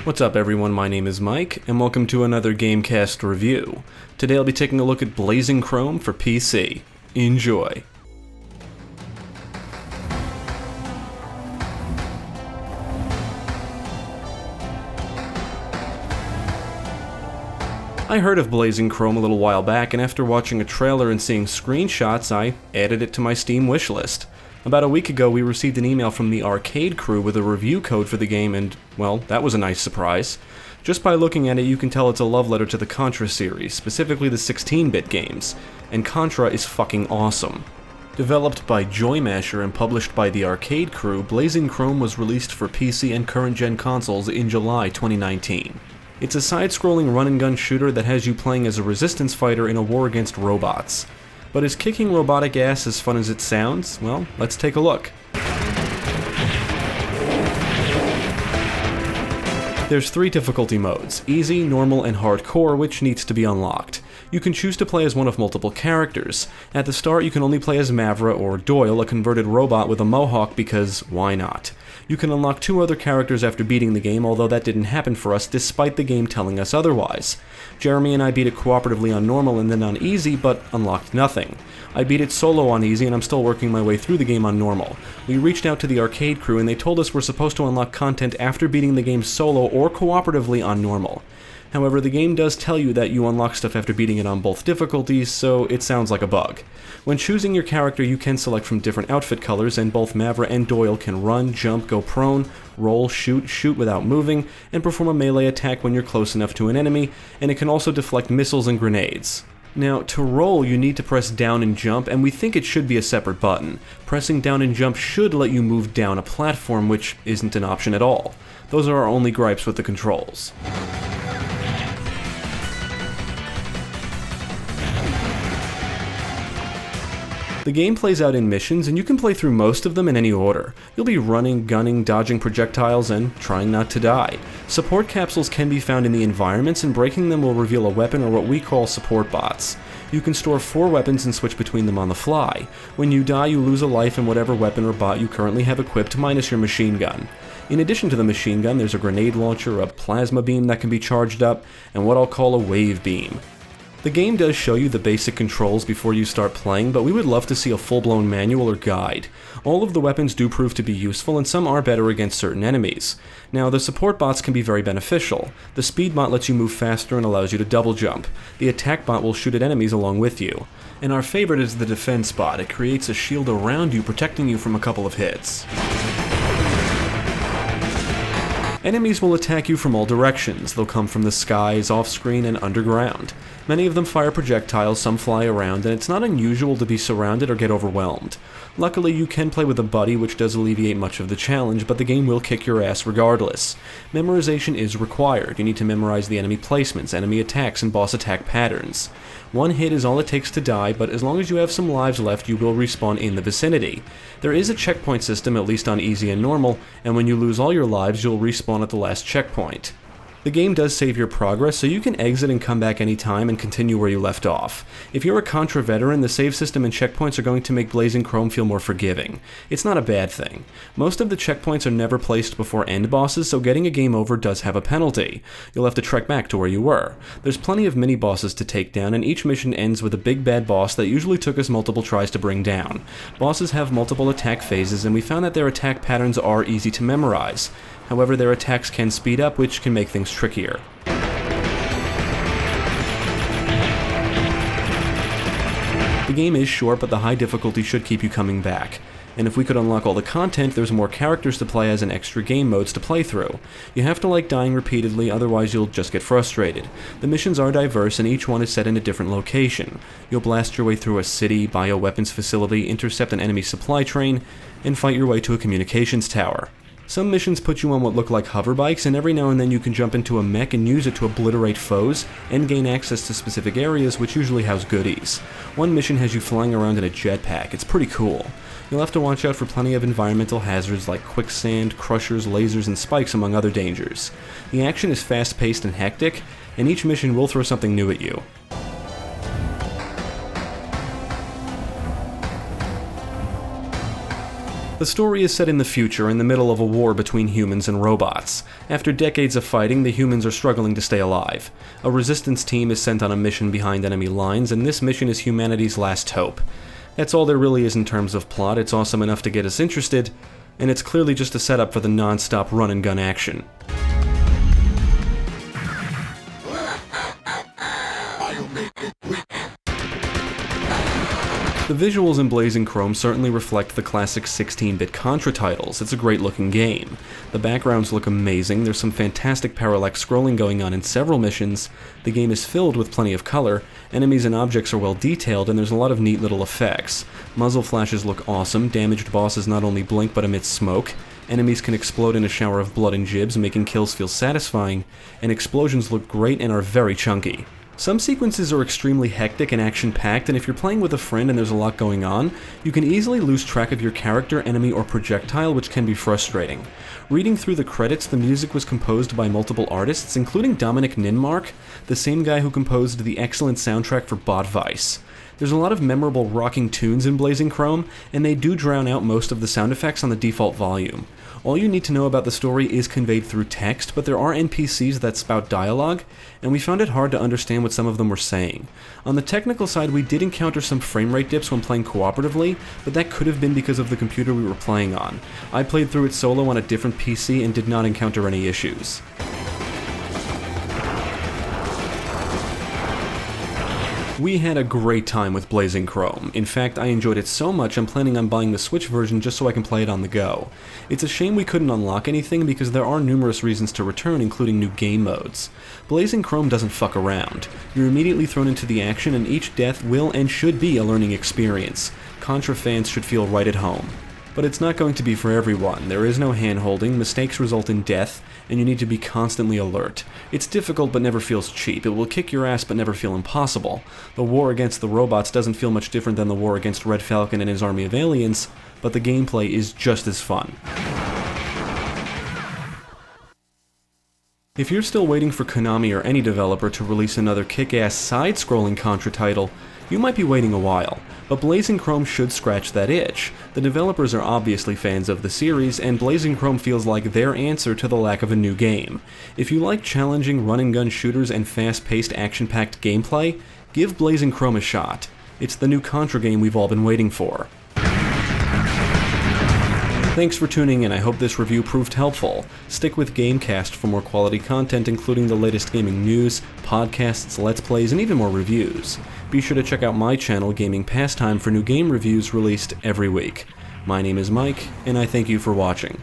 What's up everyone, my name is Mike, and welcome to another GameCast review. Today I'll be taking a look at Blazing Chrome for PC. Enjoy! I heard of Blazing Chrome a little while back, and after watching a trailer and seeing screenshots, I added it to my Steam wishlist. About a week ago, we received an email from the arcade crew with a review code for the game, and, well, that was a nice surprise. Just by looking at it, you can tell it's a love letter to the Contra series, specifically the 16-bit games, and Contra is fucking awesome. Developed by Joymasher and published by the arcade crew, Blazing Chrome was released for PC and current-gen consoles in July 2019. It's a side-scrolling run-and-gun shooter that has you playing as a resistance fighter in a war against robots. But is kicking robotic ass as fun as it sounds? Well, let's take a look. There's 3 difficulty modes: easy, normal, and hardcore, which needs to be unlocked. You can choose to play as one of multiple characters. At the start, you can only play as Mavra or Doyle, a converted robot with a mohawk, because why not? You can unlock 2 other characters after beating the game, although that didn't happen for us despite the game telling us otherwise. Jeremy and I beat it cooperatively on normal and then on easy, but unlocked nothing. I beat it solo on easy and I'm still working my way through the game on normal. We reached out to the arcade crew and they told us we're supposed to unlock content after beating the game solo or cooperatively on normal. However, the game does tell you that you unlock stuff after beating it on both difficulties, so it sounds like a bug. When choosing your character, you can select from different outfit colors, and both Mavra and Doyle can run, jump, go prone, roll, shoot without moving, and perform a melee attack when you're close enough to an enemy, and it can also deflect missiles and grenades. Now, to roll, you need to press down and jump, and we think it should be a separate button. Pressing down and jump should let you move down a platform, which isn't an option at all. Those are our only gripes with the controls. The game plays out in missions, and you can play through most of them in any order. You'll be running, gunning, dodging projectiles, and trying not to die. Support capsules can be found in the environments, and breaking them will reveal a weapon or what we call support bots. You can store 4 weapons and switch between them on the fly. When you die, you lose a life in whatever weapon or bot you currently have equipped, minus your machine gun. In addition to the machine gun, there's a grenade launcher, a plasma beam that can be charged up, and what I'll call a wave beam. The game does show you the basic controls before you start playing, but we would love to see a full-blown manual or guide. All of the weapons do prove to be useful, and some are better against certain enemies. Now, the support bots can be very beneficial. The speed bot lets you move faster and allows you to double jump. The attack bot will shoot at enemies along with you. And our favorite is the defense bot. It creates a shield around you, protecting you from a couple of hits. Enemies will attack you from all directions. They'll come from the skies, off-screen, and underground. Many of them fire projectiles, some fly around, and it's not unusual to be surrounded or get overwhelmed. Luckily, you can play with a buddy, which does alleviate much of the challenge, but the game will kick your ass regardless. Memorization is required. You need to memorize the enemy placements, enemy attacks, and boss attack patterns. One hit is all it takes to die, but as long as you have some lives left, you will respawn in the vicinity. There is a checkpoint system, at least on easy and normal, and when you lose all your lives, you'll respawn at the last checkpoint. The game does save your progress, so you can exit and come back anytime and continue where you left off. If you're a Contra veteran, the save system and checkpoints are going to make Blazing Chrome feel more forgiving. It's not a bad thing. Most of the checkpoints are never placed before end bosses, so getting a game over does have a penalty. You'll have to trek back to where you were. There's plenty of mini-bosses to take down, and each mission ends with a big bad boss that usually took us multiple tries to bring down. Bosses have multiple attack phases, and we found that their attack patterns are easy to memorize. However, their attacks can speed up, which can make things trickier. The game is short, but the high difficulty should keep you coming back. And if we could unlock all the content, there's more characters to play as and extra game modes to play through. You have to like dying repeatedly, otherwise you'll just get frustrated. The missions are diverse, and each one is set in a different location. You'll blast your way through a city, bioweapons facility, intercept an enemy supply train, and fight your way to a communications tower. Some missions put you on what look like hover bikes, and every now and then you can jump into a mech and use it to obliterate foes, and gain access to specific areas which usually house goodies. One mission has you flying around in a jetpack. It's pretty cool. You'll have to watch out for plenty of environmental hazards like quicksand, crushers, lasers, and spikes, among other dangers. The action is fast-paced and hectic, and each mission will throw something new at you. The story is set in the future, in the middle of a war between humans and robots. After decades of fighting, the humans are struggling to stay alive. A resistance team is sent on a mission behind enemy lines, and this mission is humanity's last hope. That's all there really is in terms of plot. It's awesome enough to get us interested, and it's clearly just a setup for the non-stop run-and-gun action. The visuals in Blazing Chrome certainly reflect the classic 16-bit Contra titles. It's a great looking game. The backgrounds look amazing, there's some fantastic parallax scrolling going on in several missions, the game is filled with plenty of color, enemies and objects are well detailed, and there's a lot of neat little effects. Muzzle flashes look awesome, damaged bosses not only blink but emit smoke, enemies can explode in a shower of blood and gibs, making kills feel satisfying, and explosions look great and are very chunky. Some sequences are extremely hectic and action-packed, and if you're playing with a friend and there's a lot going on, you can easily lose track of your character, enemy, or projectile, which can be frustrating. Reading through the credits, the music was composed by multiple artists, including Dominic Ninmark, the same guy who composed the excellent soundtrack for Bot Vice. There's a lot of memorable rocking tunes in Blazing Chrome, and they do drown out most of the sound effects on the default volume. All you need to know about the story is conveyed through text, but there are NPCs that spout dialogue, and we found it hard to understand what some of them were saying. On the technical side, we did encounter some frame rate dips when playing cooperatively, but that could have been because of the computer we were playing on. I played through it solo on a different PC and did not encounter any issues. We had a great time with Blazing Chrome. In fact, I enjoyed it so much I'm planning on buying the Switch version just so I can play it on the go. It's a shame we couldn't unlock anything because there are numerous reasons to return, including new game modes. Blazing Chrome doesn't fuck around. You're immediately thrown into the action, and each death will and should be a learning experience. Contra fans should feel right at home. But it's not going to be for everyone. There is no hand-holding, mistakes result in death, and you need to be constantly alert. It's difficult but never feels cheap. It will kick your ass but never feel impossible. The war against the robots doesn't feel much different than the war against Red Falcon and his army of aliens, but the gameplay is just as fun. If you're still waiting for Konami or any developer to release another kick-ass side-scrolling Contra title, you might be waiting a while, but Blazing Chrome should scratch that itch. The developers are obviously fans of the series, and Blazing Chrome feels like their answer to the lack of a new game. If you like challenging run-and-gun shooters and fast-paced action-packed gameplay, give Blazing Chrome a shot. It's the new Contra game we've all been waiting for. Thanks for tuning in, I hope this review proved helpful. Stick with GameCast for more quality content, including the latest gaming news, podcasts, let's plays, and even more reviews. Be sure to check out my channel, Gaming Pastime, for new game reviews released every week. My name is Mike, and I thank you for watching.